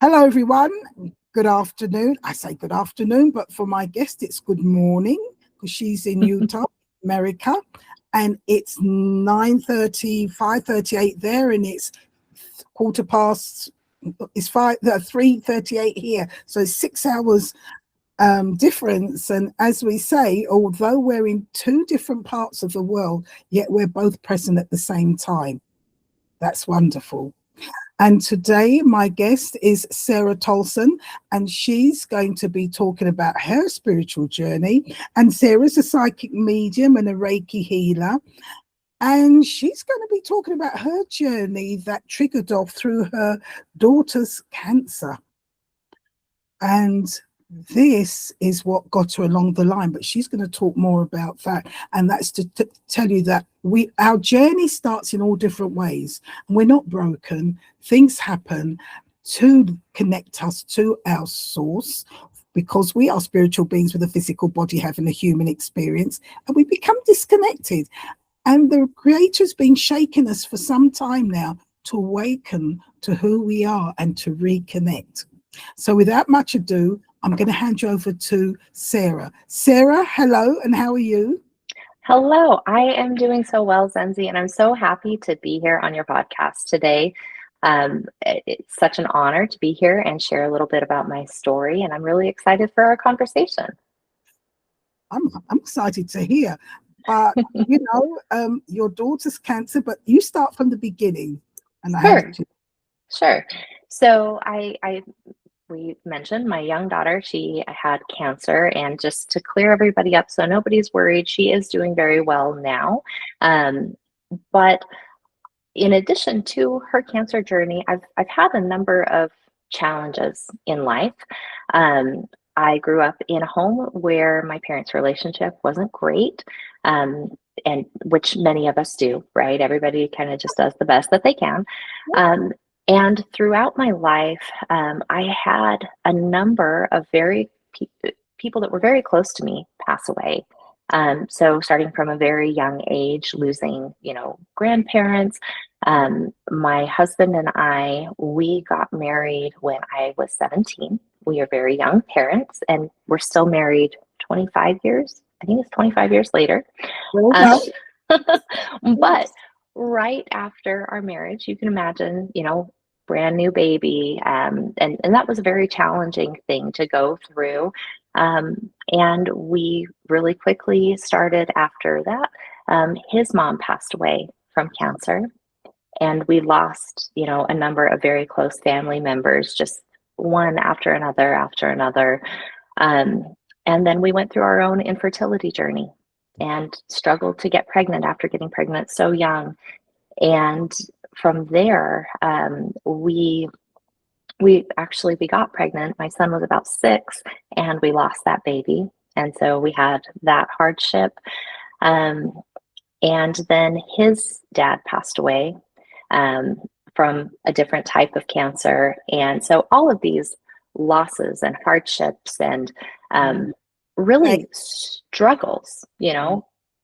Hello, everyone. Good afternoon. I say good afternoon, but for my guest, it's good morning because she's in Utah, America, and it's 9:30, 5:38 there, and it's quarter past. It's 3:38 here, so it's 6 hours difference. And as we say, although we're in two different parts of the world, yet we're both present at the same time. That's wonderful. And today, my guest is Sarah Tolson, and she's going to be talking about her spiritual journey. And Sarah's a psychic medium and a Reiki healer. And she's going to be talking about her journey that triggered off through her daughter's cancer. And this is what got her along the line, but she's going to talk more about that. And that's to tell you that our journey starts in all different ways, and we're not broken. Things happen to connect us to our source, because we are spiritual beings with a physical body having a human experience, and we become disconnected. And the Creator's been shaking us for some time now to awaken to who we are and to reconnect. So without much ado, I'm going to hand you over to Sarah. Sarah, hello, and how are you? Hello, I am doing so well, Zenzi, and I'm so happy to be here on your podcast today. It's such an honor to be here and share a little bit about my story, and I'm really excited for our conversation. I'm excited to hear. Your daughter's cancer, but you start from the beginning. And Sure. So we mentioned my young daughter, she had cancer, and just to clear everybody up so nobody's worried, she is doing very well now. But in addition to her cancer journey, I've had a number of challenges in life. I grew up in a home where my parents' relationship wasn't great, and which many of us do, right? Everybody kind of just does the best that they can. And throughout my life, I had a number of people that were very close to me pass away. So starting from a very young age, losing, grandparents. My husband and we got married when I was 17. We are very young parents, and we're still married 25 years. I think it's 25 years later. But right after our marriage, you can imagine, brand new baby. And that was a very challenging thing to go through. And we really quickly started after that. His mom passed away from cancer, and we lost, a number of very close family members, just one after another. And then we went through our own infertility journey and struggled to get pregnant after getting pregnant so young. And from there, we got pregnant. My son was about 6, and we lost that baby. And so we had that hardship. And then his dad passed away from a different type of cancer. And so all of these losses and hardships and really struggles,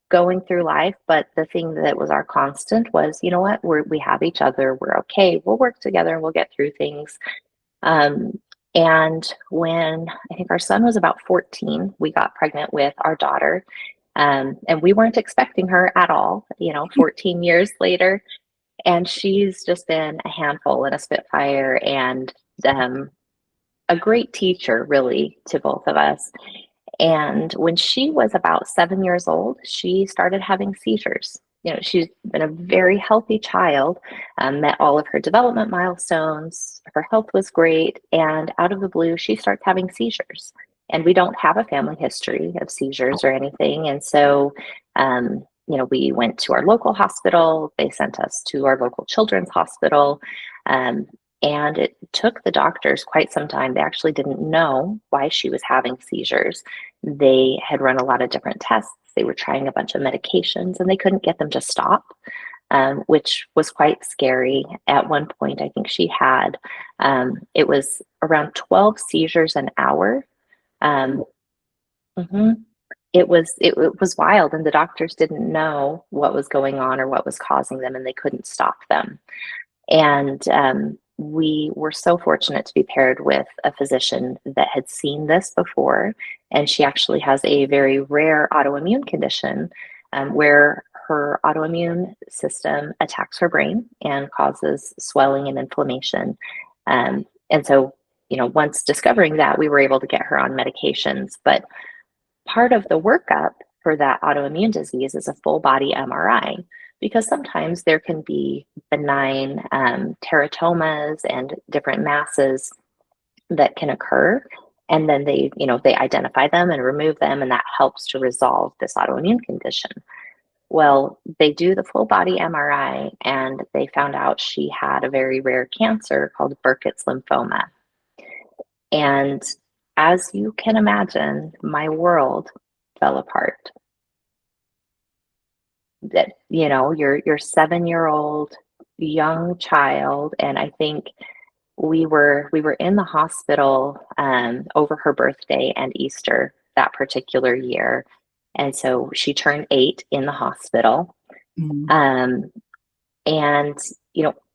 going through life. But the thing that was our constant was, you know what, we have each other. We're okay. We'll work together and we'll get through things. And when I think our son was about 14, we got pregnant with our daughter. And we weren't expecting her at all, 14 years later. And she's just been a handful and a spitfire, and a great teacher, really, to both of us. And when she was about 7 years old, she started having seizures. She's been a very healthy child, met all of her development milestones. Her health was great. And out of the blue, she starts having seizures. And we don't have a family history of seizures or anything. And so, we went to our local hospital. They sent us to our local children's hospital. And it took the doctors quite some time. They actually didn't know why she was having seizures. They had run a lot of different tests. They were trying a bunch of medications, and they couldn't get them to stop, which was quite scary. At one point, I think she had, it was around 12 seizures an hour. It was wild, and the doctors didn't know what was going on or what was causing them, and they couldn't stop them. And we were so fortunate to be paired with a physician that had seen this before. And she actually has a very rare autoimmune condition where her autoimmune system attacks her brain and causes swelling and inflammation. And so, once discovering that, we were able to get her on medications. But part of the workup for that autoimmune disease is a full body MRI, because sometimes there can be benign teratomas and different masses that can occur. And then they identify them and remove them, and that helps to resolve this autoimmune condition. Well, they do the full body MRI, and they found out she had a very rare cancer called Burkitt's lymphoma. And as you can imagine, my world fell apart. That, your 7-year-old young child, and I think we were in the hospital over her birthday and Easter that particular year. And so she turned 8 in the hospital. And,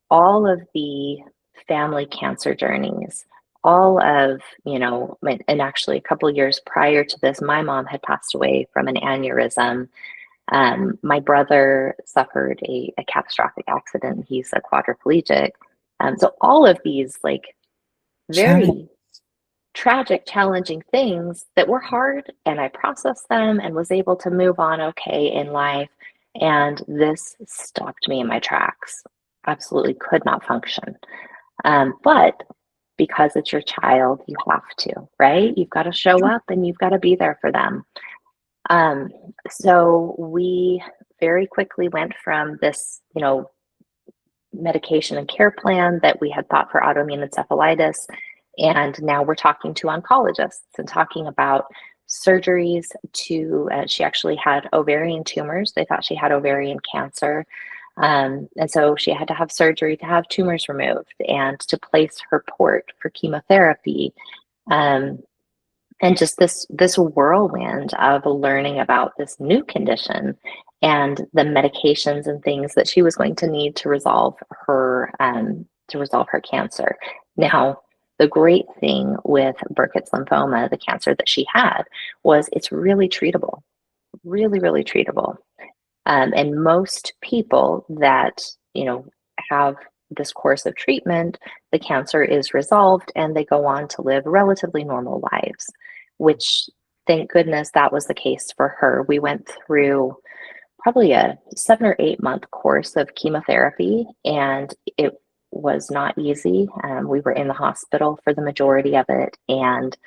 all of the family cancer journeys, all of, and actually a couple of years prior to this, my mom had passed away from an aneurysm. My brother suffered a catastrophic accident. He's a quadriplegic. So all of these very tragic, challenging things that were hard, and I processed them and was able to move on okay in life. And this stopped me in my tracks. Absolutely could not function. But because it's your child, you have to, right? You've got to show up and you've got to be there for them. So we very quickly went from this, medication and care plan that we had thought for autoimmune encephalitis. And now we're talking to oncologists and talking about surgeries to, she actually had ovarian tumors. They thought she had ovarian cancer. And so she had to have surgery to have tumors removed and to place her port for chemotherapy. And just this whirlwind of learning about this new condition and the medications and things that she was going to need to resolve her cancer. Now, the great thing with Burkitt's lymphoma, the cancer that she had, was it's really treatable, really, really treatable. And most people that have this course of treatment, the cancer is resolved and they go on to live relatively normal lives, which, thank goodness, that was the case for her. We went through probably a 7 or 8 month course of chemotherapy, and it was not easy. We were in the hospital for the majority of it, and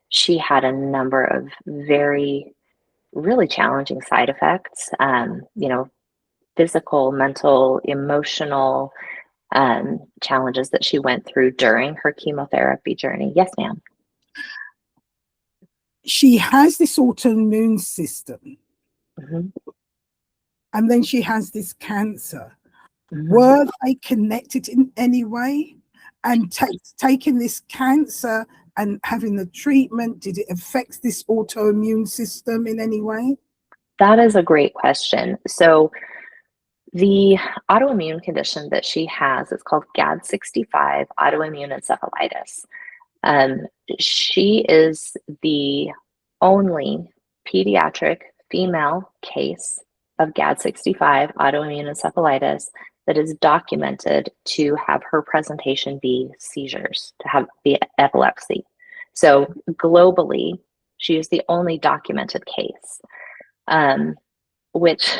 she had a number of really challenging side effects, physical, mental, emotional challenges that she went through during her chemotherapy journey. Yes, ma'am. She has this autoimmune system, and then she has this cancer. Were they connected in any way? And taking this cancer and having the treatment, did it affect this autoimmune system in any way? That is a great question. So the autoimmune condition that she has is called GAD65 autoimmune encephalitis. She is the only pediatric female case of GAD65 autoimmune encephalitis that is documented to have her presentation be seizures, to be epilepsy. So globally, she is the only documented case, which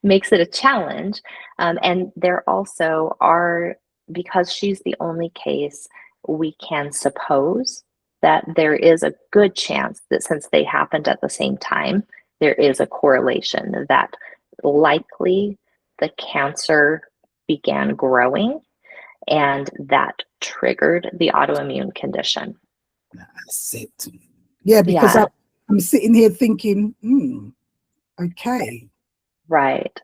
makes it a challenge. And there also are, because she's the only case, we can suppose that there is a good chance that since they happened at the same time, there is a correlation that likely the cancer began growing and that triggered the autoimmune condition. That's it. Yeah, because yeah. I'm sitting here thinking, okay. Right.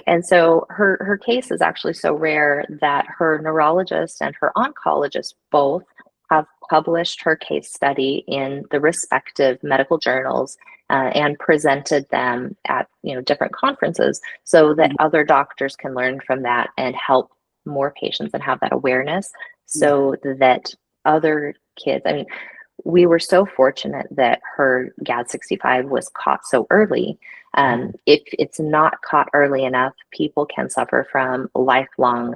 And so her case is actually so rare that her neurologist and her oncologist both have published her case study in the respective medical journals and presented them at different conferences so that other doctors can learn from that and help more patients and have that awareness Yeah. so that other kids, I mean, we were so fortunate that her GAD65 was caught so early. If it's not caught early enough, people can suffer from lifelong,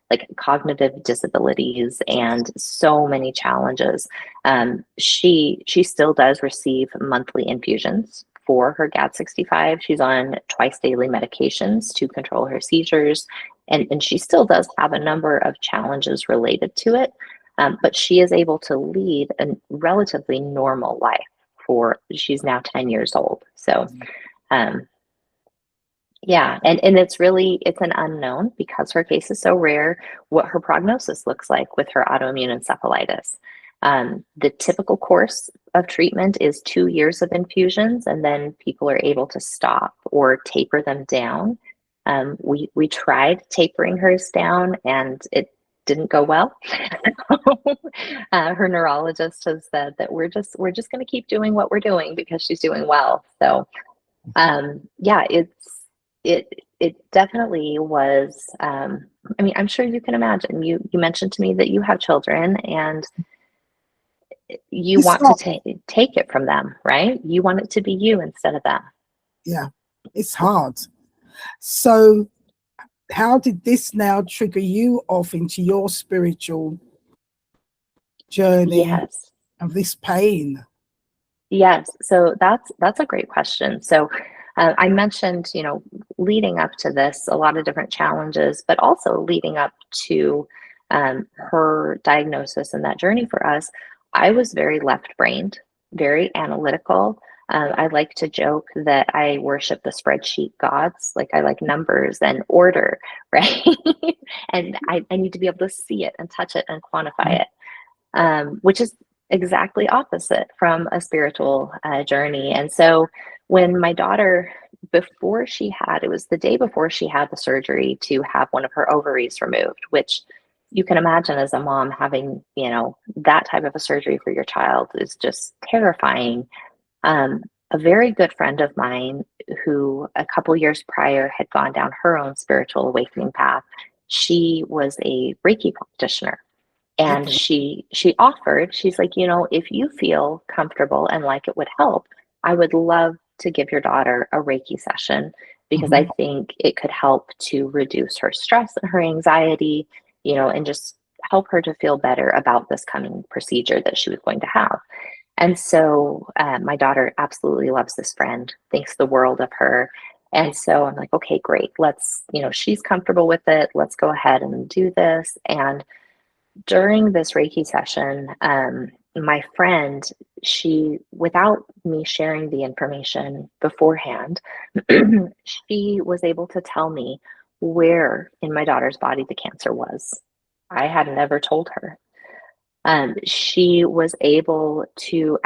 like cognitive disabilities and so many challenges. She still does receive monthly infusions for her GAD65. She's on twice daily medications to control her seizures, and she still does have a number of challenges related to it. But she is able to lead a relatively normal life she's now 10 years old. So, yeah, and it's an unknown because her case is so rare, what her prognosis looks like with her autoimmune encephalitis. The typical course of treatment is 2 years of infusions, and then people are able to stop or taper them down. We tried tapering hers down, and it didn't go well. Her neurologist has said that we're just going to keep doing what we're doing because she's doing well. So, yeah, it definitely was. I mean, I'm sure you can imagine. You mentioned to me that you have children, and you It's want to hard. take it from them, right? You want it to be you instead of them. Yeah, it's hard. So how did this now trigger you off into your spiritual journey Yes. of this pain? Yes, so that's a great question. So I mentioned, leading up to this, a lot of different challenges, but also leading up to her diagnosis and that journey for us, I was very left-brained, very analytical. I like to joke that I worship the spreadsheet gods, like I like numbers and order, right? And I need to be able to see it and touch it and quantify it, which is exactly opposite from a spiritual journey. And so when my daughter, it was the day before she had the surgery to have one of her ovaries removed, which you can imagine as a mom having, that type of a surgery for your child is just terrifying. A very good friend of mine who a couple years prior had gone down her own spiritual awakening path, she was a Reiki practitioner. And Okay. she offered, she's like, if you feel comfortable and like it would help, I would love to give your daughter a Reiki session because I think it could help to reduce her stress and her anxiety, and just help her to feel better about this coming procedure that she was going to have. And so my daughter absolutely loves this friend, thinks the world of her. And so I'm like, okay, great. Let's, she's comfortable with it. Let's go ahead and do this. And during this Reiki session, my friend, without me sharing the information beforehand, she was able to tell me where in my daughter's body the cancer was. I had never told her. She was able to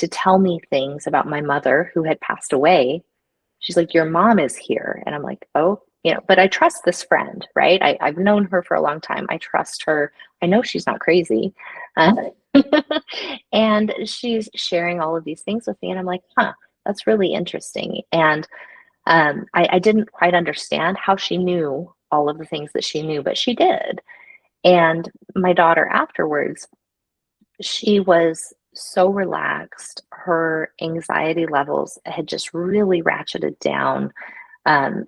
tell me things about my mother who had passed away. She's like, your mom is here. And I'm like, oh, but I trust this friend, right? I've known her for a long time. I trust her. I know she's not crazy. Uh, and she's sharing all of these things with me. And I'm like, huh, that's really interesting. And I didn't quite understand how she knew all of the things that she knew, but she did. And my daughter afterwards, she was so relaxed. Her anxiety levels had just really ratcheted down. And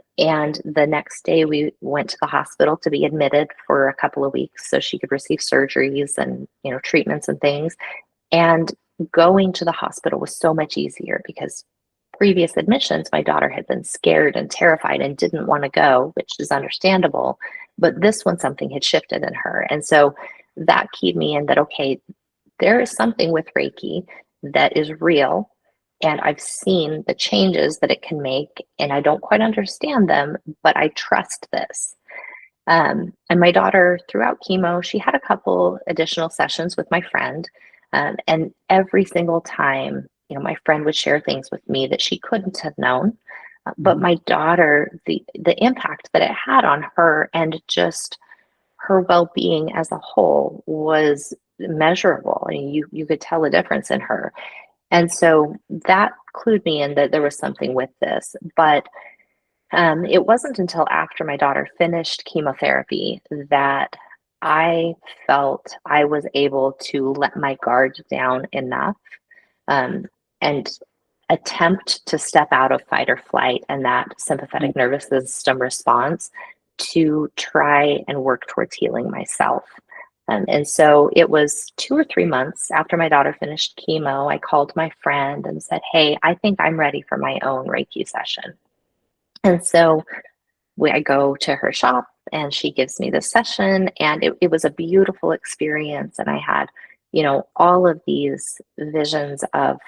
the next day, we went to the hospital to be admitted for a couple of weeks so she could receive surgeries and treatments and things. And going to the hospital was so much easier because previous admissions, my daughter had been scared and terrified and didn't want to go, which is understandable. But this one, something had shifted in her. And so that keyed me in that, okay, there is something with Reiki that is real. And I've seen the changes that it can make, and I don't quite understand them, but I trust this. And my daughter, throughout chemo, she had a couple additional sessions with my friend. And every single time, my friend would share things with me that she couldn't have known. But my daughter, the impact that it had on her and just her well-being as a whole was measurable. I mean, you could tell a difference in her. And so that clued me in that there was something with this. But it wasn't until after my daughter finished chemotherapy that I felt I was able to let my guard down enough, um, and attempt to step out of fight or flight and that sympathetic nervous system response to try and work towards healing myself. And so it was 2 or 3 months after my daughter finished chemo, I called my friend and said, "Hey, I think I'm ready for my own Reiki session." And so I go to her shop and she gives me this session, and it was a beautiful experience. And I had, all of these visions of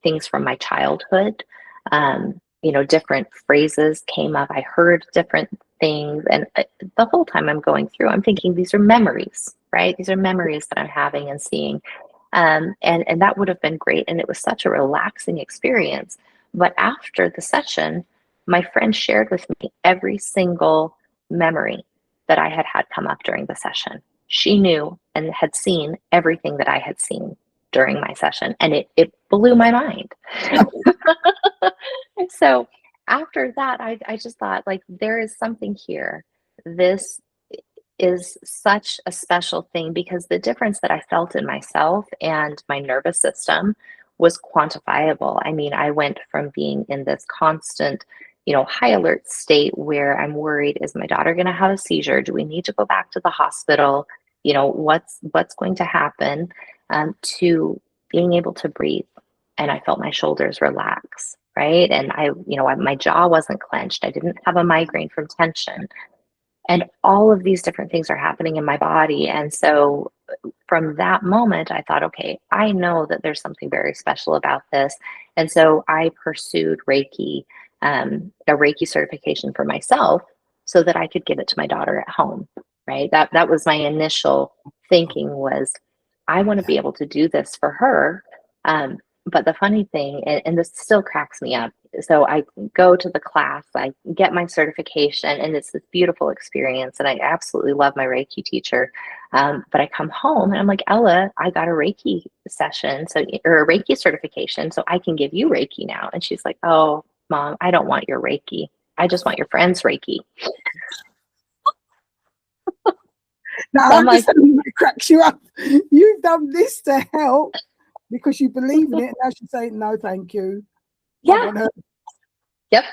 things from my childhood. Different phrases came up. I heard different things. And the whole time I'm going through, I'm thinking these are memories, right? These are memories that I'm having and seeing. And that would have been great. And it was such a relaxing experience. But after the session, my friend shared with me every single memory that I had had come up during the session. She knew and had seen everything that I had seen during my session, and it blew my mind. So after that, I just thought, like, there is something here. This is such a special thing, because the difference that I felt in myself and my nervous system was quantifiable. I mean, I went from being in this constant, high alert state where I'm worried, is my daughter going to have a seizure? Do we need to go back to the hospital? What's going to happen? To being able to breathe. And I felt my shoulders relax, right? And my jaw wasn't clenched. I didn't have a migraine from tension. And all of these different things are happening in my body. And so from that moment, I thought, okay, I know that there's something very special about this. And so I pursued Reiki, a Reiki certification for myself, so that I could give it to my daughter at home, right? That was my initial thinking, was I want to be able to do this for her. But the funny thing, and this still cracks me up, so I go to the class, I get my certification, and it's this beautiful experience. And I absolutely love my Reiki teacher. But I come home and I'm like, "Ella, I got a Reiki session, or a Reiki certification, so I can give you Reiki now." And she's like, "Oh, Mom, I don't want your Reiki. I just want your friend's Reiki." Now, So I I'm like, understand that cracks you up. You've done this to help because you believe in it. And now she's saying, "No, thank you. I yeah, want her." yep.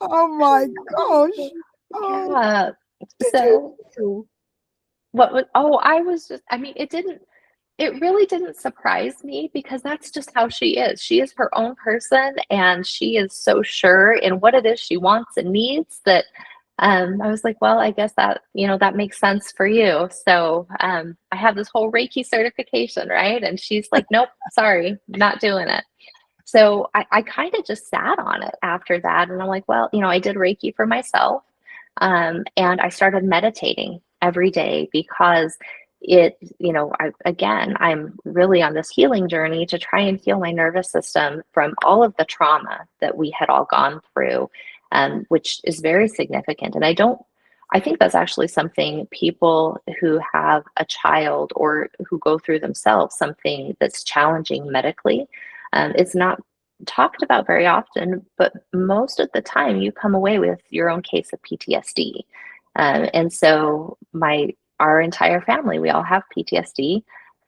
Oh my gosh. Oh, Yeah. did you So feel? I was just, I mean, it really didn't surprise me, because that's just how she is. She is her own person, and she is so sure in what it is she wants and needs, that I was like, well, I guess that, that makes sense for you. So I have this whole Reiki certification, right? And she's like, "Nope, sorry, not doing it." So I kind of just sat on it after that. And I'm like, well, I did Reiki for myself. And I started meditating every day, because I'm really on this healing journey to try and heal my nervous system from all of the trauma that we had all gone through, which is very significant. And I think that's actually something people who have a child, or who go through themselves something that's challenging medically, it's not talked about very often, but most of the time you come away with your own case of PTSD. And so our entire family, we all have PTSD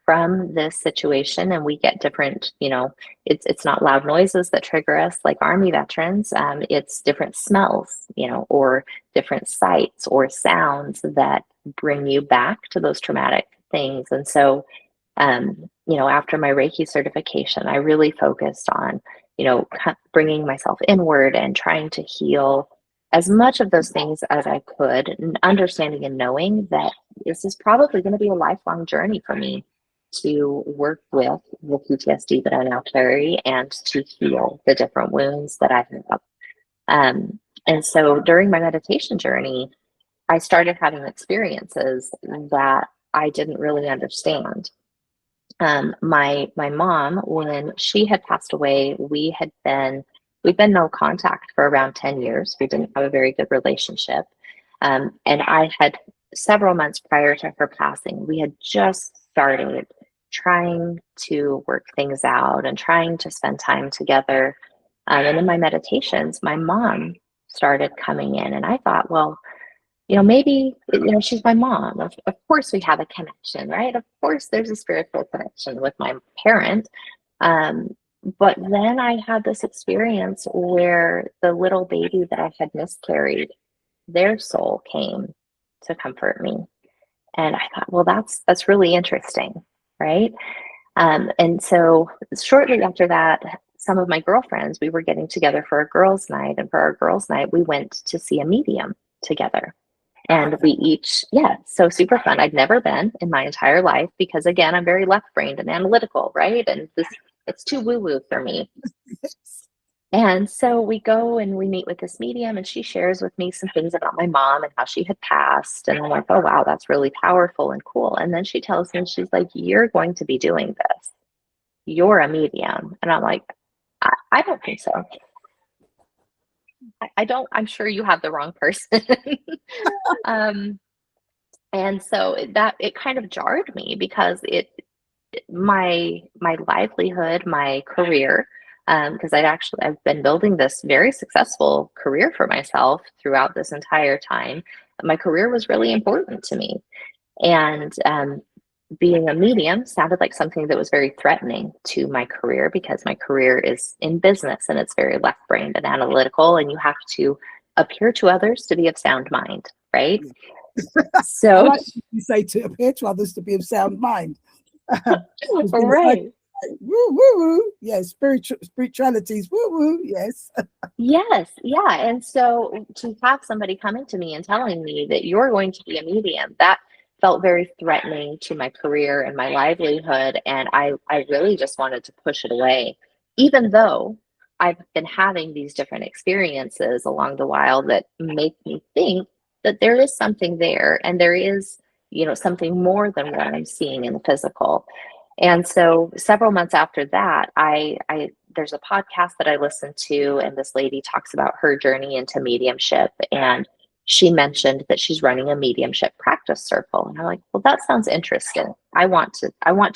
from this situation, and we get different, it's not loud noises that trigger us like Army veterans. It's different smells, or different sights or sounds that bring you back to those traumatic things. And so after my Reiki certification, I really focused on, bringing myself inward and trying to heal as much of those things as I could, and understanding and knowing that this is probably going to be a lifelong journey for me to work with the PTSD that I now carry, and to heal the different wounds that I have. And so during my meditation journey, I started having experiences that I didn't really understand. My mom, when she had passed away, we'd been no contact for around 10 years. We didn't have a very good relationship. And I had, several months prior to her passing, we had just started trying to work things out and trying to spend time together. And in my meditations, my mom started coming in, and I thought, well, maybe, she's my mom. Of course we have a connection, right? Of course there's a spiritual connection with my parent. Um, but then I had this experience where the little baby that I had miscarried, their soul came to comfort me. And I thought, well, that's really interesting, right? And so shortly after that, some of my girlfriends, we were getting together for a girls' night. And for our girls' night, we went to see a medium together. And we each, yeah, so super fun. I'd never been in my entire life because, again, I'm very left-brained and analytical, right? And it's too woo-woo for me. And so we go and we meet with this medium, and she shares with me some things about my mom and how she had passed. And I'm like, oh, wow, that's really powerful and cool. And then she tells me, she's like, you're going to be doing this. You're a medium. And I'm like, I don't think so. I don't, I'm sure you have the wrong person. And so that it kind of jarred me because my livelihood, my career, because I've been building this very successful career for myself throughout this entire time. My career was really important to me, and being a medium sounded like something that was very threatening to my career because my career is in business and it's very left-brained and analytical, and you have to appear to others to be of sound mind, right? So I like you say to appear to others to be of sound mind. right. Woo woo woo. Yes, spiritualities. Woo woo. Yes. Yes, yeah. And so to have somebody coming to me and telling me that you're going to be a medium, that felt very threatening to my career and my livelihood. And I really just wanted to push it away, even though I've been having these different experiences along the while that make me think that there is something there and there is, something more than what I'm seeing in the physical. And so several months after that, I there's a podcast that I listened to, and this lady talks about her journey into mediumship. And she mentioned that she's running a mediumship practice circle. And I'm like, well, that sounds interesting. I want to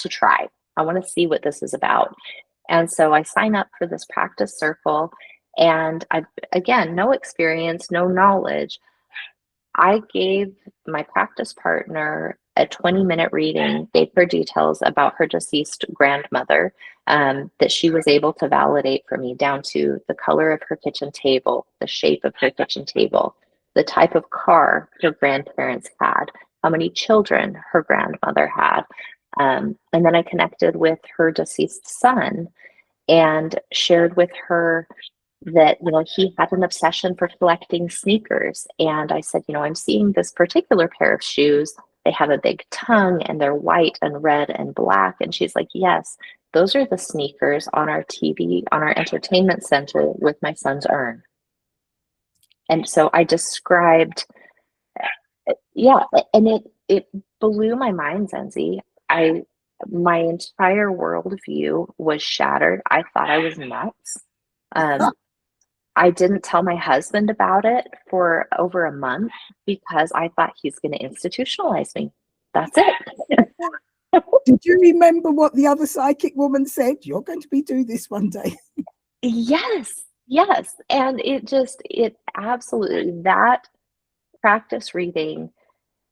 try. I want to see what this is about. And so I sign up for this practice circle, and again, no experience, no knowledge. I gave my practice partner a 20-minute reading, gave her details about her deceased grandmother, that she was able to validate for me down to the color of her kitchen table, the shape of her kitchen table, the type of car her grandparents had, how many children her grandmother had. And then I connected with her deceased son and shared with her that he had an obsession for collecting sneakers. And I said, I'm seeing this particular pair of shoes. They have a big tongue and they're white and red and black. And she's like, yes, those are the sneakers on our TV, on our entertainment center with my son's urn. And so I described, yeah, and it blew my mind, Zenzi. My entire worldview was shattered. I thought I was nuts. I didn't tell my husband about it for over a month because I thought he's going to institutionalize me. That's it. Did you remember what the other psychic woman said? You're going to be doing this one day. Yes. And it absolutely, that practice reading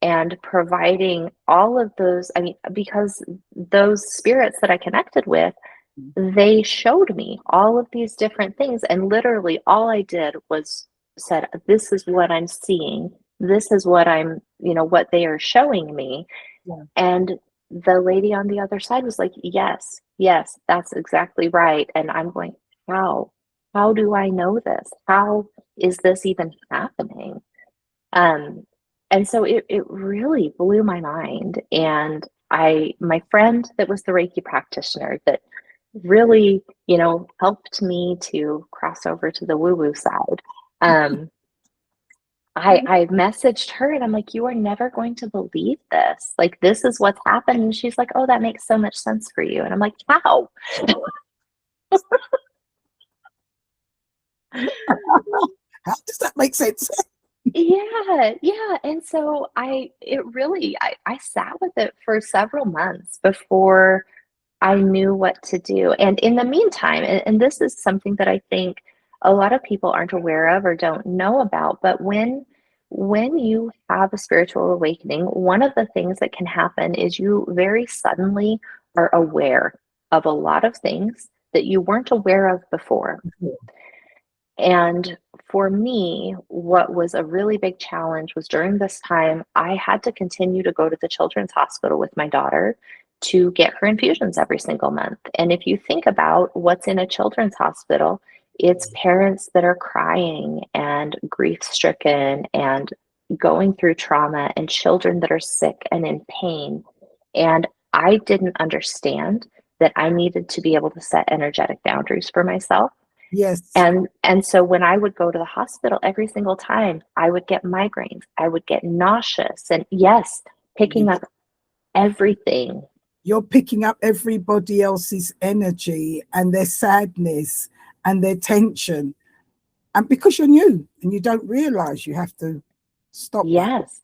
and providing all of those, because those spirits that I connected with, they showed me all of these different things. And literally all I did was said, this is what I'm seeing. This is what what they are showing me. Yeah. And the lady on the other side was like, yes, that's exactly right. And I'm going, how do I know this? How is this even happening? And so it really blew my mind. And my friend that was the Reiki practitioner that really, helped me to cross over to the woo-woo side. I messaged her and I'm like, you are never going to believe this. Like, this is what's happened. And she's like, oh, that makes so much sense for you. And I'm like, how? How does that make sense? Yeah. And so I sat with it for several months before I knew what to do. And in the meantime, and this is something that I think a lot of people aren't aware of or don't know about, but when when you have a spiritual awakening, one of the things that can happen is you very suddenly are aware of a lot of things that you weren't aware of before. And for me, what was a really big challenge was during this time, I had to continue to go to the children's hospital with my daughter to get her infusions every single month. And if you think about what's in a children's hospital, it's parents that are crying and grief stricken and going through trauma, and children that are sick and in pain. And I didn't understand that I needed to be able to set energetic boundaries for myself. Yes. And so when I would go to the hospital every single time, I would get migraines, I would get nauseous, and yes, picking up everything. You're picking up everybody else's energy and their sadness and their tension. And because you're new and you don't realize you have to stop that. Yes,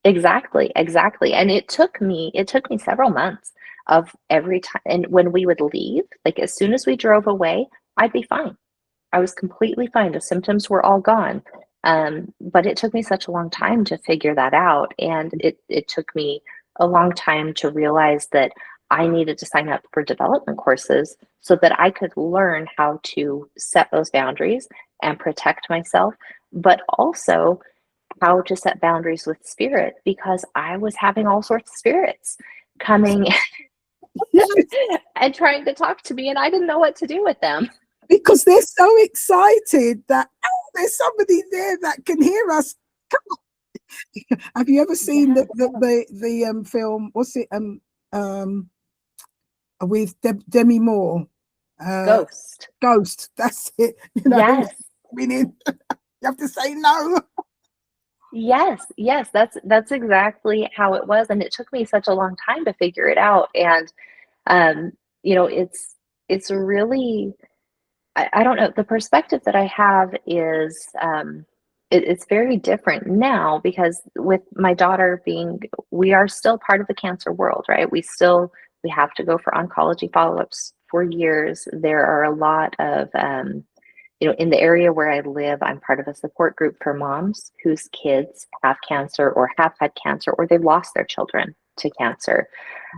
exactly, exactly. And it took me several months of every time. And when we would leave, like as soon as we drove away, I'd be fine. I was completely fine. The symptoms were all gone. But it took me such a long time to figure that out. And it took me a long time to realize that I needed to sign up for development courses so that I could learn how to set those boundaries and protect myself, but also how to set boundaries with spirit, because I was having all sorts of spirits coming Yes, and trying to talk to me, and I didn't know what to do with them. because they're so excited that, oh, there's somebody there that can hear us. Come on. Have you ever seen Yes. the film? What's it? With Demi Moore, Ghost. Ghost. That's it. You know, Yes. meaning you have to say no. Yes, yes, that's exactly how it was, and it took me such a long time to figure it out. And um, it's really, I don't know, the perspective that I have is it's very different now, because with my daughter being, we are still part of the cancer world, right? We have to go for oncology follow-ups for years. There are a lot of in the area where I live, I'm part of a support group for moms whose kids have cancer or have had cancer, or they've lost their children to cancer.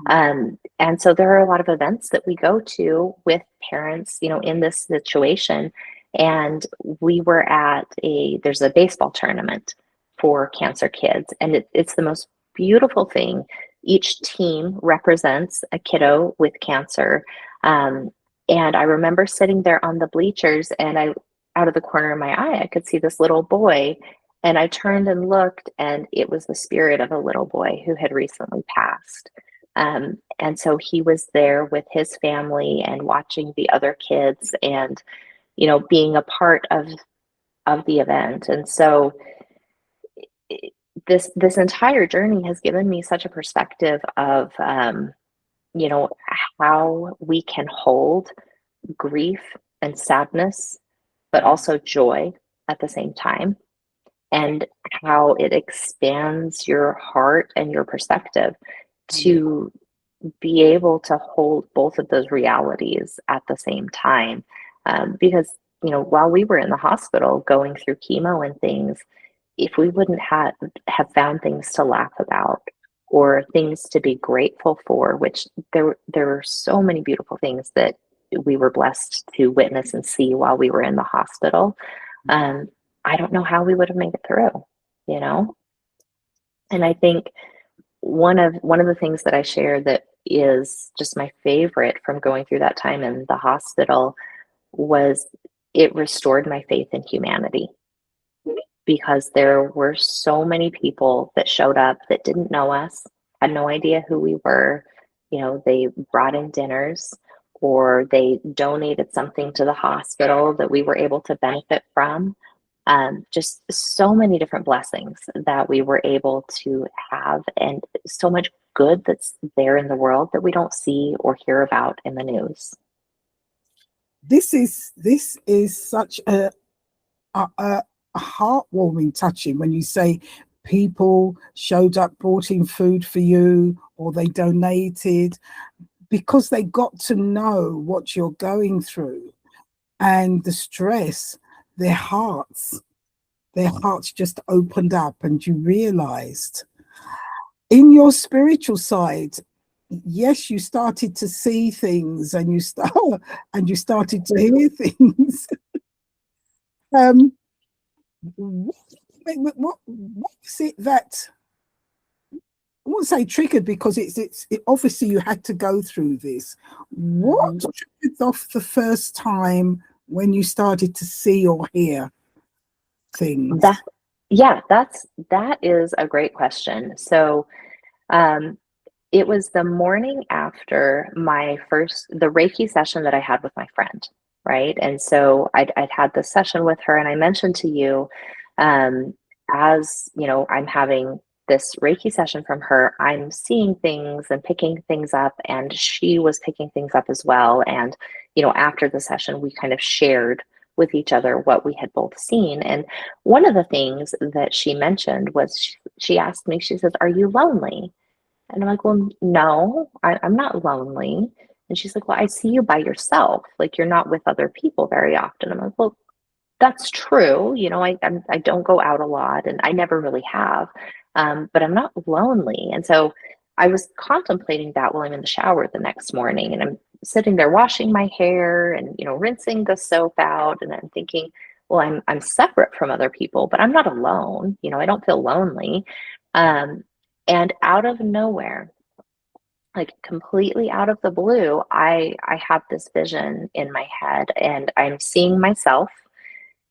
And so there are a lot of events that we go to with parents, in this situation. And we were at there's a baseball tournament for cancer kids, and it's the most beautiful thing. Each team represents a kiddo with cancer. And I remember sitting there on the bleachers, and out of the corner of my eye, I could see this little boy. And I turned and looked, and it was the spirit of a little boy who had recently passed. And so he was there with his family and watching the other kids, and being a part of the event. And so this entire journey has given me such a perspective of how we can hold grief and sadness, but also joy at the same time, and how it expands your heart and your perspective to be able to hold both of those realities at the same time. Because, while we were in the hospital going through chemo and things, if we wouldn't have found things to laugh about or things to be grateful for, which there were so many beautiful things that we were blessed to witness and see while we were in the hospital. I don't know how we would have made it through, you know? And I think one of the things that I share that is just my favorite from going through that time in the hospital was it restored my faith in humanity, because there were so many people that showed up that didn't know us, had no idea who we were. They brought in dinners, or they donated something to the hospital that we were able to benefit from. Just so many different blessings that we were able to have, and so much good that's there in the world that we don't see or hear about in the news. This is such a heartwarming, touching when you say people showed up, brought in food for you, or they donated, because they got to know what you're going through and the stress. Their hearts their hearts just opened up and you realized in your spiritual side, yes, you started to see things and you started to hear things. What, what was it that, I won't say triggered, because it obviously you had to go through this. What triggered off the first time when you started to see or hear things? That is a great question. So it was the morning after the Reiki session that I had with my friend, right? And so I'd had this session with her, and I mentioned to you, as you know, I'm having this Reiki session from her, I'm seeing things and picking things up, and she was picking things up as well. And, you know, after the session, we kind of shared with each other what we had both seen. And one of the things that she mentioned was she asked me, she says, "Are you lonely?" And I'm like, "Well, no, I'm not lonely." And she's like, "Well, I see you by yourself. Like, you're not with other people very often." I'm like, "Well, that's true. You know, I don't go out a lot, and I never really have, but I'm not lonely." And so I was contemplating that while I'm in the shower the next morning, and I'm sitting there washing my hair and, you know, rinsing the soap out, and I'm thinking, well, I'm separate from other people, but I'm not alone. You know, I don't feel lonely. Um, and out of nowhere, like completely out of the blue, I have this vision in my head, and I'm seeing myself,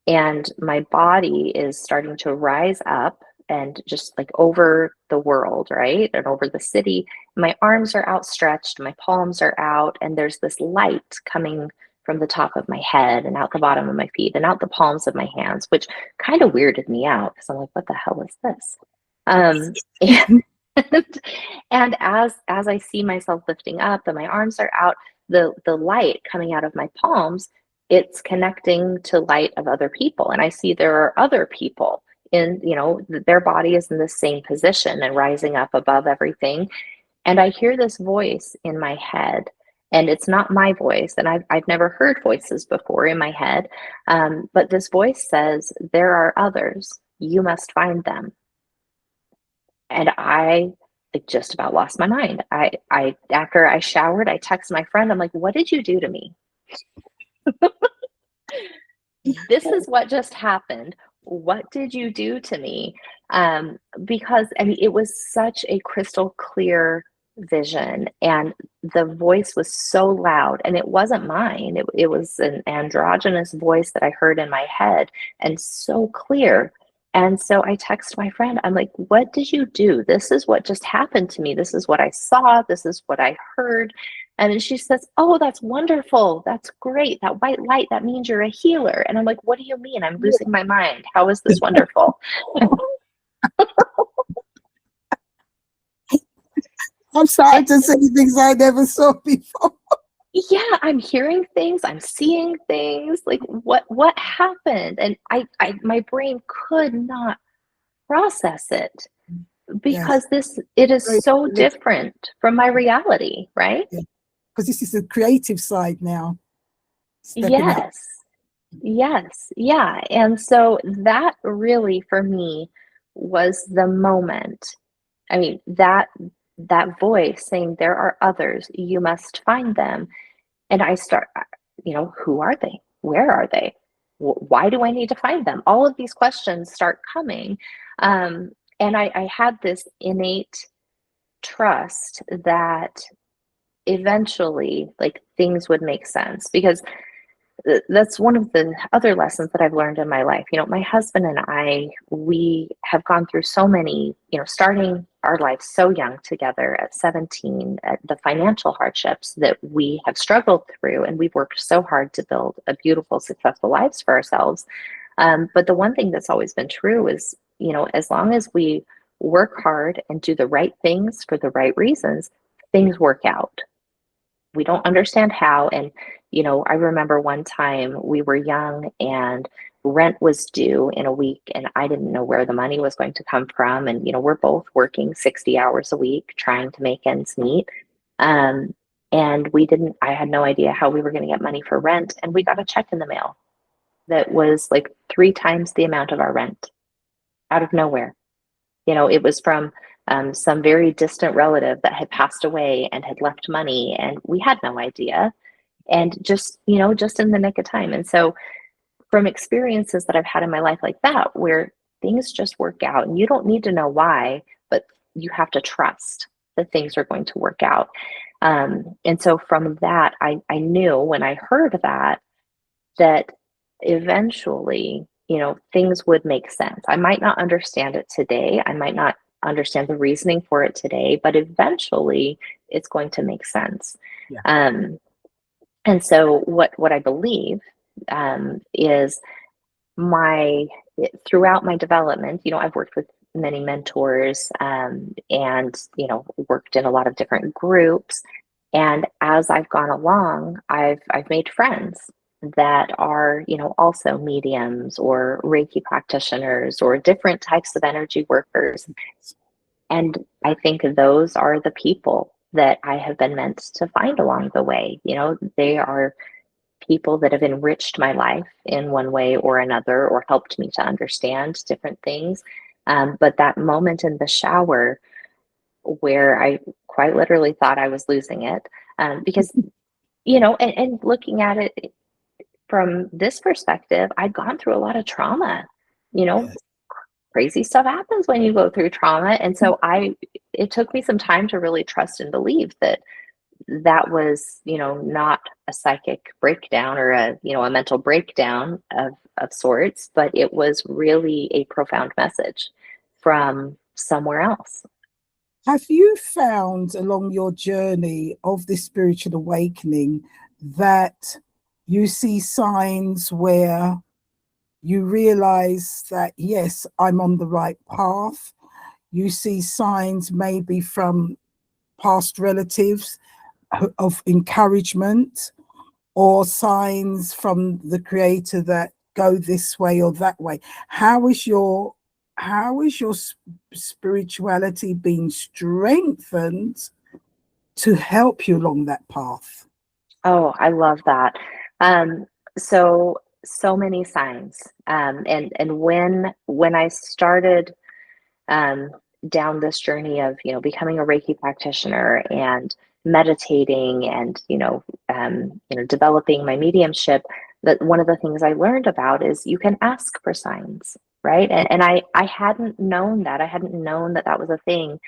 and my body is starting to rise up and just like over the world, right? And over the city. My arms are outstretched, my palms are out, and there's this light coming from the top of my head and out the bottom of my feet and out the palms of my hands, which kind of weirded me out because I'm like, what the hell is this? And, and as I see myself lifting up and my arms are out, the light coming out of my palms, it's connecting to light of other people, and I see there are other people in, you know, their body is in the same position and rising up above everything. And I hear this voice in my head, and it's not my voice, and I've never heard voices before in my head, but this voice says, "There are others, you must find them." And I like, just about lost my mind. I after I showered, I texted my friend, I'm like, "What did you do to me? This is what just happened. What did you do to me?" Because I mean, it was such a crystal clear vision, and the voice was so loud, and it wasn't mine. It was an androgynous voice that I heard in my head, and so clear. And so I text my friend, I'm like, "What did you do? This is what just happened to me. This is what I saw. This is what I heard." And then she says, "Oh, that's wonderful. That's great. That white light, that means you're a healer." And I'm like, "What do you mean? I'm losing my mind. How is this wonderful?" I'm starting to see things I never saw before. Yeah, I'm hearing things, I'm seeing things. Like, what happened? And I my brain could not process it Yes. because it Very is so literal. different from my reality, right? Yeah. Because this is the creative side now, stepping up. Yes. Yes. Yeah. And so that really for me was the moment. I mean, that voice saying, "There are others, you must find them." And I start, you know, who are they? Where are they? Why do I need to find them? All of these questions start coming. And I had this innate trust that eventually, like, things would make sense, because that's one of the other lessons that I've learned in my life. You know, my husband and I, we have gone through so many, you know, starting our lives so young together at 17, at the financial hardships that we have struggled through. And we've worked so hard to build a beautiful, successful lives for ourselves. But the one thing that's always been true is, you know, as long as we work hard and do the right things for the right reasons, things work out. We don't understand how. And, you know, I remember one time we were young and rent was due in a week, and I didn't know where the money was going to come from. And, you know, we're both working 60 hours a week trying to make ends meet. Um, and I had no idea how we were going to get money for rent. And we got a check in the mail that was like 3 times the amount of our rent out of nowhere. You know, it was from some very distant relative that had passed away and had left money, and we had no idea. And just, you know, just in the nick of time. And so, from experiences that I've had in my life like that, where things just work out and you don't need to know why, but you have to trust that things are going to work out. And so, from that, I knew when I heard that eventually, you know, things would make sense. I might not understand it today. I might not understand the reasoning for it today, but eventually it's going to make sense. Yeah. And so what I believe is throughout my development, you know, I've worked with many mentors, and, you know, worked in a lot of different groups. And as I've gone along, I've made friends that are, you know, also mediums or Reiki practitioners or different types of energy workers. And I think those are the people that I have been meant to find along the way. You know, they are people that have enriched my life in one way or another, or helped me to understand different things. But that moment in the shower where I quite literally thought I was losing it, because, you know, and looking at it from this perspective, I'd gone through a lot of trauma. You know, Yes. crazy stuff happens when you go through trauma. And so it took me some time to really trust and believe that was, you know, not a psychic breakdown or a mental breakdown of sorts, but it was really a profound message from somewhere else. Have you found along your journey of this spiritual awakening that you see signs where you realize that, yes, I'm on the right path? You see signs maybe from past relatives of encouragement, or signs from the creator that go this way or that way? How is your spirituality being strengthened to help you along that path? Oh, I love that. Um, so many signs. And when I started um, down this journey of, you know, becoming a Reiki practitioner and meditating and, developing my mediumship, that one of the things I learned about is you can ask for signs, right? And I hadn't known that. I hadn't known that that was a thing.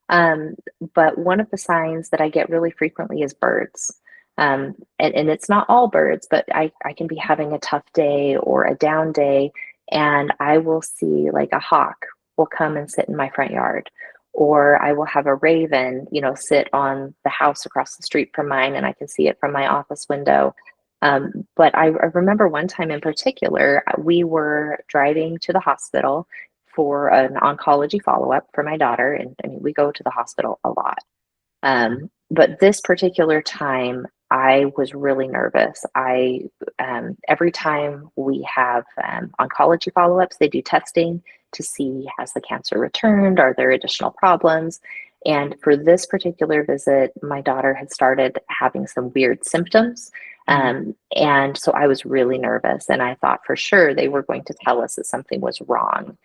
Um, but one of the signs that I get really frequently is birds. And it's not all birds, but I can be having a tough day or a down day, and I will see like a hawk will come and sit in my front yard, or I will have a raven, you know, sit on the house across the street from mine, and I can see it from my office window. But I remember one time in particular, we were driving to the hospital for an oncology follow-up for my daughter. And I mean, we go to the hospital a lot. But this particular time, I was really nervous. Every time we have oncology follow-ups, they do testing to see, has the cancer returned? Are there additional problems? And for this particular visit, my daughter had started having some weird symptoms. And so I was really nervous, and I thought for sure they were going to tell us that something was wrong.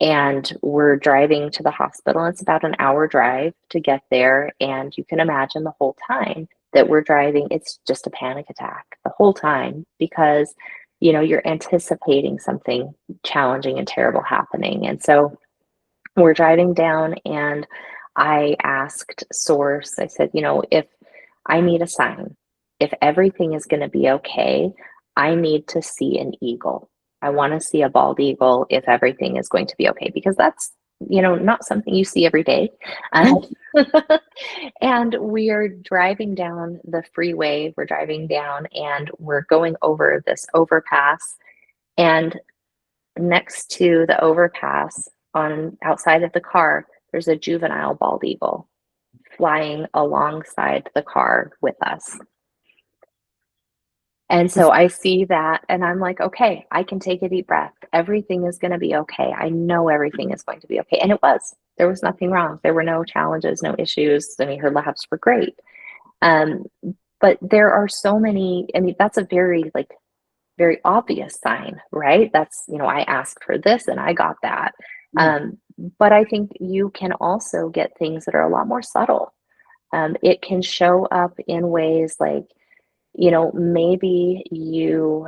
And we're driving to the hospital. It's about an hour drive to get there. And you can imagine the whole time that we're driving, it's just a panic attack the whole time, because, you know, you're anticipating something challenging and terrible happening. And so we're driving down, and I asked Source, I said, you know, if I need a sign, if everything is going to be okay, I need to see an eagle. I want to see a bald eagle if everything is going to be okay, because that's, you know, not something you see every day. And we are driving down the freeway, we're driving down, and we're going over this overpass. And next to the overpass, on outside of the car, there's a juvenile bald eagle flying alongside the car with us. And so I see that, and I'm like, okay, I can take a deep breath. Everything is going to be okay. I know everything is going to be okay. And it was. There was nothing wrong. There were no challenges, no issues. I mean, her labs were great. But there are so many, I mean, that's a very like very obvious sign, right? That's, I asked for this and I got that. Yeah. But I think you can also get things that are a lot more subtle. It can show up in ways like, maybe you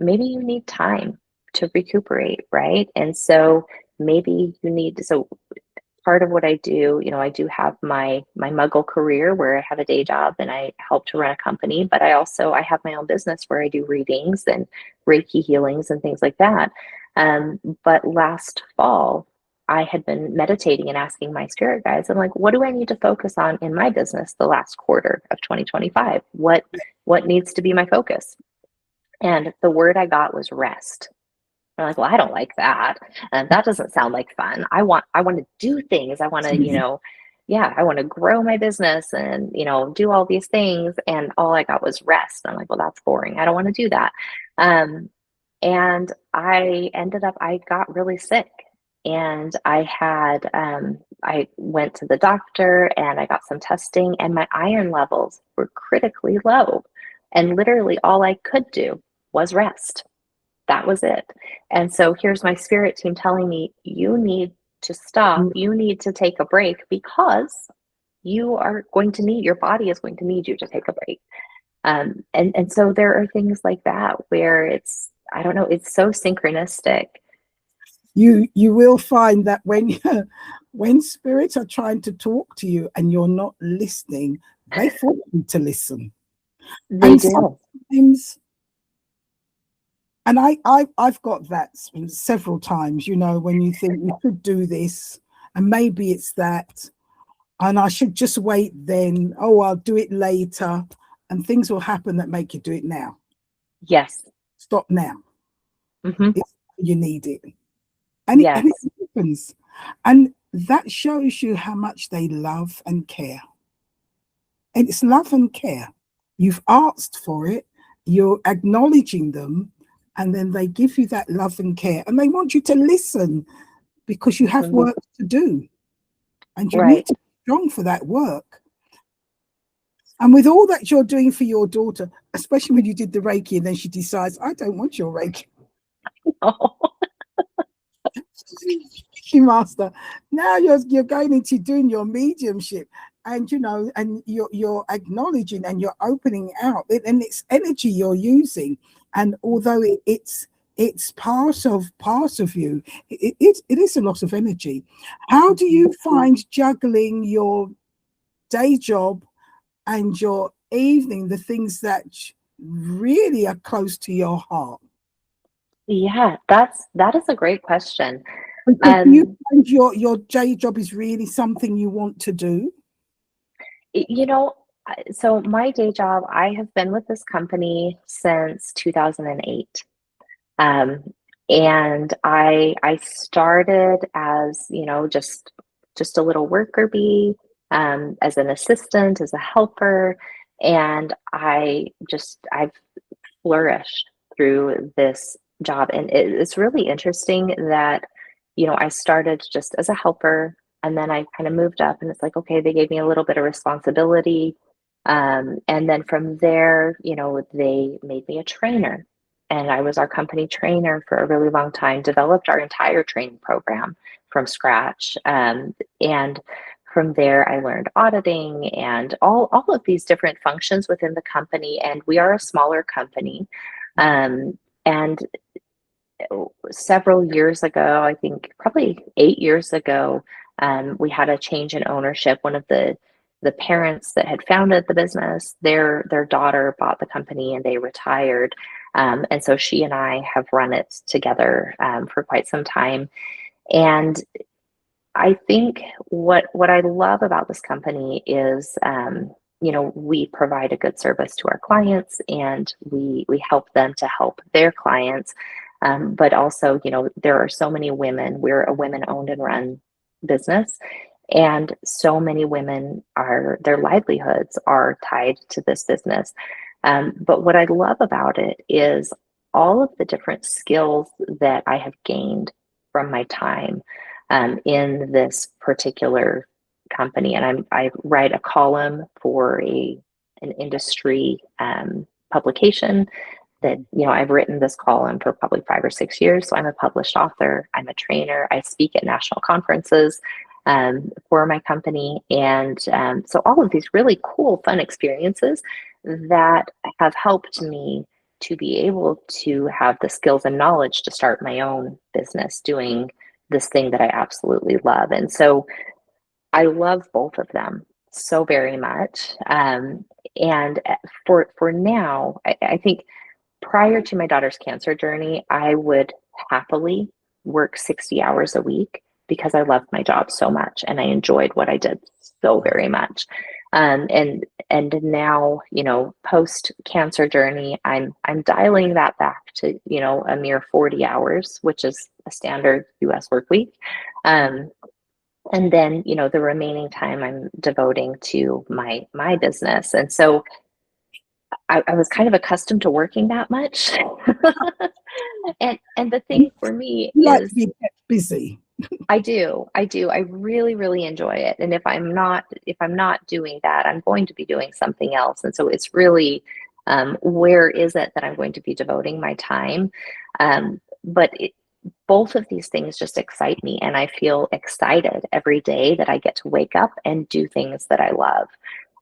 need time to recuperate, right? And so maybe you need so part of what I do, I do have my muggle career where I have a day job and I help to run a company, but I have my own business where I do readings and Reiki healings and things like that. But last fall, I had been meditating and asking my spirit guides, I'm like, what do I need to focus on in my business the last quarter of 2025? What needs to be my focus? And the word I got was rest. I'm like, well, I don't like that. And that doesn't sound like fun. I want to do things. I want to, I want to grow my business and, do all these things. And all I got was rest. I'm like, well, that's boring. I don't want to do that. And I got really sick and I went to the doctor and I got some testing and my iron levels were critically low. And literally all I could do was rest. That was it. And so here's my spirit team telling me, you need to stop. You need to take a break because your body is going to need you to take a break. And so there are things like that where I don't know, it's so synchronistic. You will find that when spirits are trying to talk to you and you're not listening, they force you to listen. They do. Sometimes, and I've got that several times, when you think you could do this and maybe it's that, and I should just wait then, I'll do it later, and things will happen that make you do it now. Yes. Stop now. Mm-hmm. You need it. And, yes. It happens. And that shows you how much they love and care. And it's love and care. You've asked for it, you're acknowledging them, and then they give you that love and care. And they want you to listen because you have work to do. And you need to be strong for that work. And with all that you're doing for your daughter, especially when you did the Reiki and then she decides, I don't want your Reiki. Oh. Master, now you're going into doing your mediumship, and and you're acknowledging and you're opening out, and it's energy you're using. And although it's part of you, it is a lot of energy. How do you find juggling your day job and your evening, the things that really are close to your heart? Yeah, that is a great question. Do you find your day job is really something you want to do? So my day job, I have been with this company since 2008. And I started as, just a little worker bee, as an assistant, as a helper, and I've flourished through this job. And it's really interesting that, I started just as a helper and then I kind of moved up and it's like, okay, they gave me a little bit of responsibility. And then from there, they made me a trainer and I was our company trainer for a really long time, developed our entire training program from scratch. And from there, I learned auditing and all of these different functions within the company. And we are a smaller company. And several years ago, I think probably 8 years ago, we had a change in ownership. One of the parents that had founded the business, their daughter bought the company and they retired. And so she and I have run it together for quite some time. And I think what I love about this company is, we provide a good service to our clients and we help them to help their clients. But also, there are so many women, we're a women owned and run business. And so many women their livelihoods are tied to this business. But what I love about it is all of the different skills that I have gained from my time in this particular company. And I write a column for an industry publication that, you know, I've written this column for probably 5 or 6 years. So I'm a published author, I'm a trainer, I speak at national conferences for my company. And so all of these really cool, fun experiences that have helped me to be able to have the skills and knowledge to start my own business doing this thing that I absolutely love. And so I love both of them so very much. And for now, I think prior to my daughter's cancer journey, I would happily work 60 hours a week because I loved my job so much and I enjoyed what I did so very much. And now, you know, post cancer journey, I'm dialing that back to, you know, a mere 40 hours, which is a standard US work week. And then, you know, the remaining time I'm devoting to my business. And so I was kind of accustomed to working that much. And the thing for me You like is to be kept busy. I do. I really, really enjoy it. And if I'm not doing that, I'm going to be doing something else. And so it's really where is it that I'm going to be devoting my time? But both of these things just excite me, and I feel excited every day that I get to wake up and do things that I love.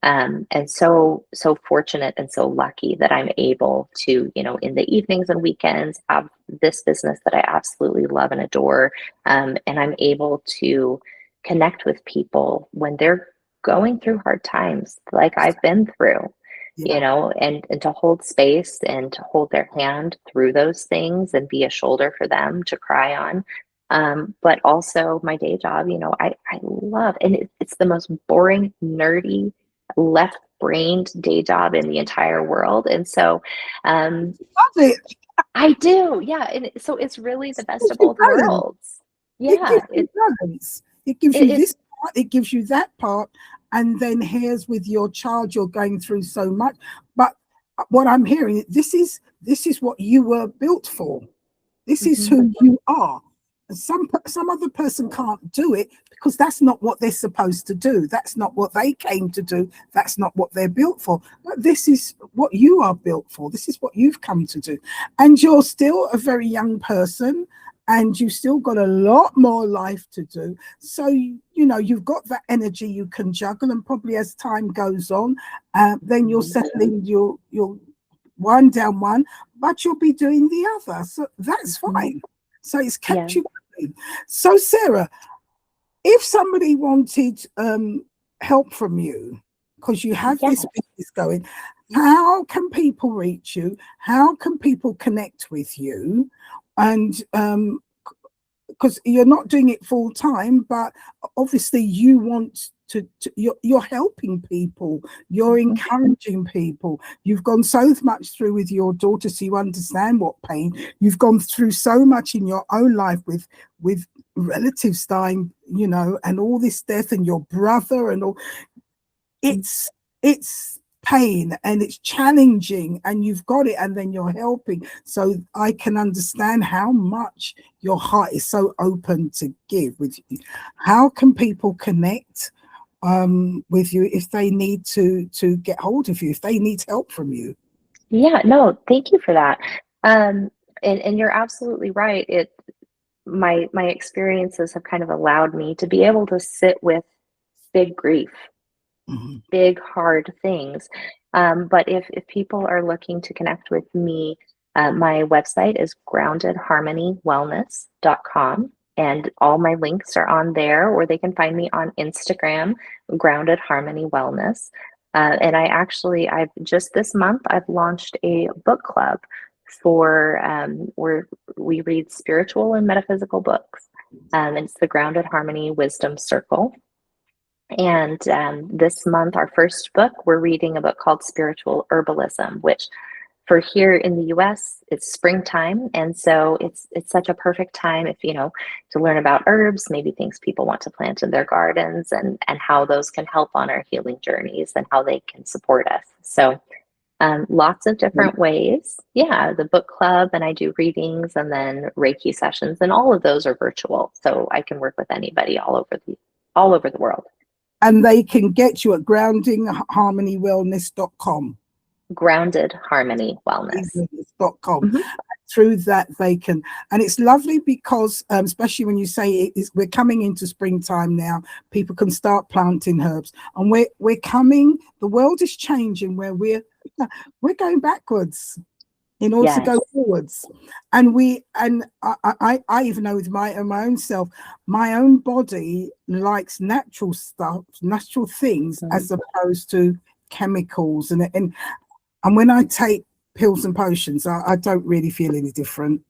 And so fortunate and so lucky that I'm able to, you know, in the evenings and weekends have this business that I absolutely love and adore. And I'm able to connect with people when they're going through hard times like I've been through, you know, and to hold space and to hold their hand through those things and be a shoulder for them to cry on. But also my day job, you know, I love, and it's the most boring, nerdy, left-brained day job in the entire world. And so Love it. I do, yeah. And so it's really the best Gives of you both balance. worlds. It Yeah, gives you balance. It gives you it this part, it gives you that part, and then here's with your child, you're going through so much. But what I'm hearing, this is what you were built for. This is who you are. Some other person can't do it because that's not what they're supposed to do. That's not what they came to do. That's not what they're built for. But this is what you are built for. This is what you've come to do. And you're still a very young person, and you've still got a lot more life to do. So, you know, you've got that energy you can juggle, and probably as time goes on, then you'll settle in, you'll one down one, but you'll be doing the other. So that's fine. So it's kept you going. So Sarah, if somebody wanted help from you, because you have this business going, how can people reach you? How can people connect with you? And because you're not doing it full time, but obviously you want to you're helping people, you're encouraging people. You've gone so much through with your daughter, so you understand what pain. You've gone through so much in your own life with relatives dying, you know, and all this death, and your brother and all. It's pain and it's challenging, and you've got it, and then you're helping. So I can understand how much your heart is so open to give with you. How can people connect with you if they need to get hold of you, if they need help from you? Yeah, no, thank you for that. And you're absolutely right. My experiences have kind of allowed me to be able to sit with big grief, big hard things. But if people are looking to connect with me, my website is groundedharmonywellness.com, and all my links are on there, or they can find me on Instagram, Grounded Harmony Wellness. And I've just this month, I've launched a book club for where we read spiritual and metaphysical books. It's the Grounded Harmony Wisdom Circle. And this month, our first book, we're reading a book called Spiritual Herbalism, which for here in the US, it's springtime. And so it's such a perfect time if, you know, to learn about herbs, maybe things people want to plant in their gardens, and how those can help on our healing journeys and how they can support us. So lots of different ways. Yeah, the book club, and I do readings and then Reiki sessions, and all of those are virtual. So I can work with anybody all over the world. And they can get you at groundingharmonywellness.com. Grounded Harmony Wellness. .com. Mhm. Through that they can, and it's lovely because especially when you say we're coming into springtime now, people can start planting herbs, and we're coming, the world is changing where we're going backwards in order to Yes. go forwards. And I even know with my own self, my own body likes natural stuff, natural things, as opposed to chemicals. And when I take pills and potions, I don't really feel any different.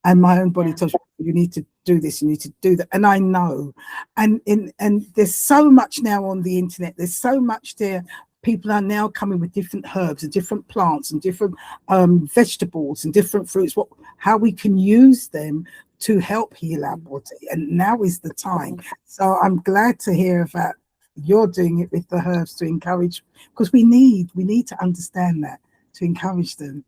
And my own body tells me, you need to do this, you need to do that. And I know. And there's so much now on the internet, there's so much there. People are now coming with different herbs and different plants and different vegetables and different fruits, how we can use them to help heal our body. And now is the time. So I'm glad to hear that you're doing it with the herbs to encourage, because we need to understand that, to encourage them.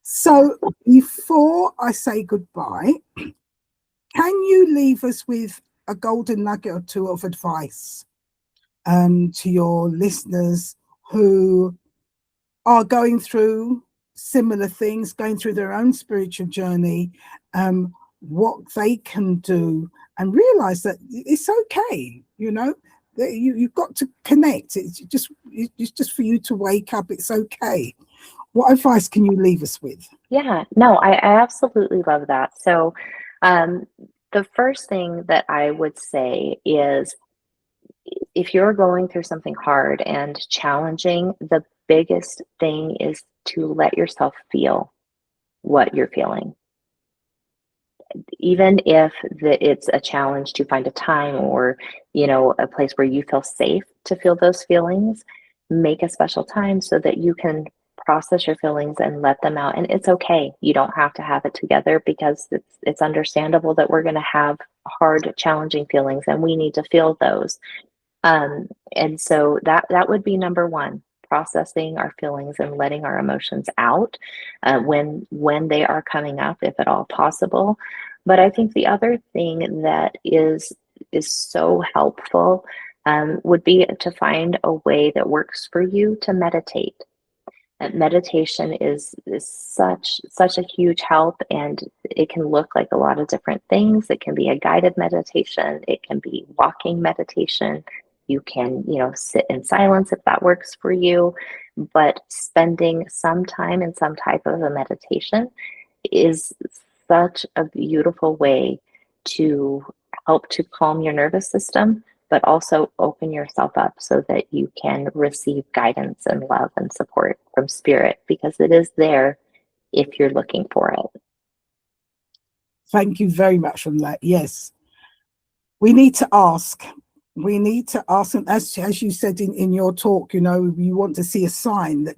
So before I say goodbye, can you leave us with a golden nugget or two of advice to your listeners who are going through similar things, going through their own spiritual journey, what they can do, and realize that it's okay, you've got to connect. It's just for you to wake up. It's okay. What advice can you leave us with? Yeah, no, I absolutely love that. So, the first thing that I would say is, if you're going through something hard and challenging, the biggest thing is to let yourself feel what you're feeling. Even if it's a challenge to find a time or, a place where you feel safe to feel those feelings, make a special time so that you can process your feelings and let them out. And it's okay. You don't have to have it together, because it's understandable that we're going to have hard, challenging feelings, and we need to feel those. And so that would be number one, processing our feelings and letting our emotions out when they are coming up, if at all possible. But I think the other thing that is so helpful would be to find a way that works for you to meditate. Meditation is such a huge help, and it can look like a lot of different things. It can be a guided meditation. It can be walking meditation. You can, sit in silence if that works for you. But spending some time in some type of a meditation is such a beautiful way to help to calm your nervous system, but also open yourself up so that you can receive guidance and love and support from spirit, because it is there if you're looking for it. Thank you very much for that. Yes, we need to ask. We need to ask, and as you said in your talk, you want to see a sign that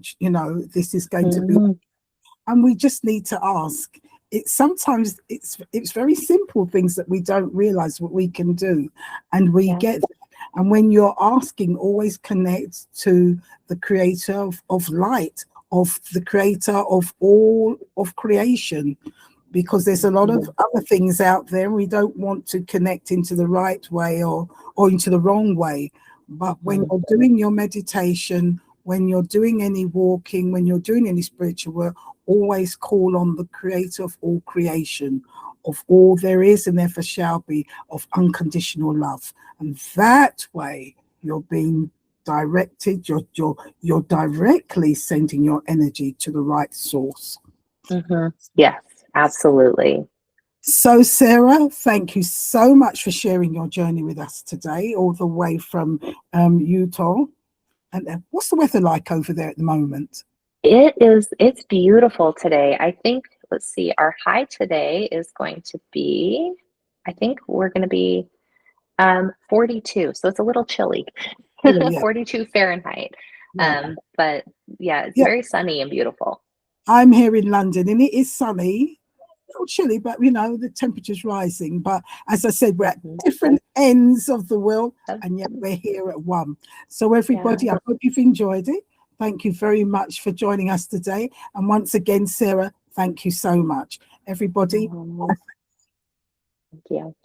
this is going to be, and we just need to ask. Sometimes it's very simple things that we don't realize what we can do, and we get. And when you're asking, always connect to the creator of light, of the creator of all of creation, because there's a lot of other things out there. We don't want to connect into the right way or into the wrong way. But when you're doing your meditation, when you're doing any walking, when you're doing any spiritual work, always call on the creator of all creation, of all there is and ever shall be, of unconditional love. And that way you're being directed, you're directly sending your energy to the right source. Yes, absolutely. So Sarah, thank you so much for sharing your journey with us today, all the way from Utah. And what's the weather like over there at the moment? It's beautiful today. I think, let's see, our high today is going to be, I think we're going to be 42. So it's a little chilly. 42 Fahrenheit. But yeah, it's very sunny and beautiful. I'm here in London and it is sunny, a little chilly, but the temperature's rising. But as I said, we're at different ends of the world, and yet we're here at one. So everybody, I hope you've enjoyed it. Thank you very much for joining us today. And once again, Sarah, thank you so much. Everybody. Thank you.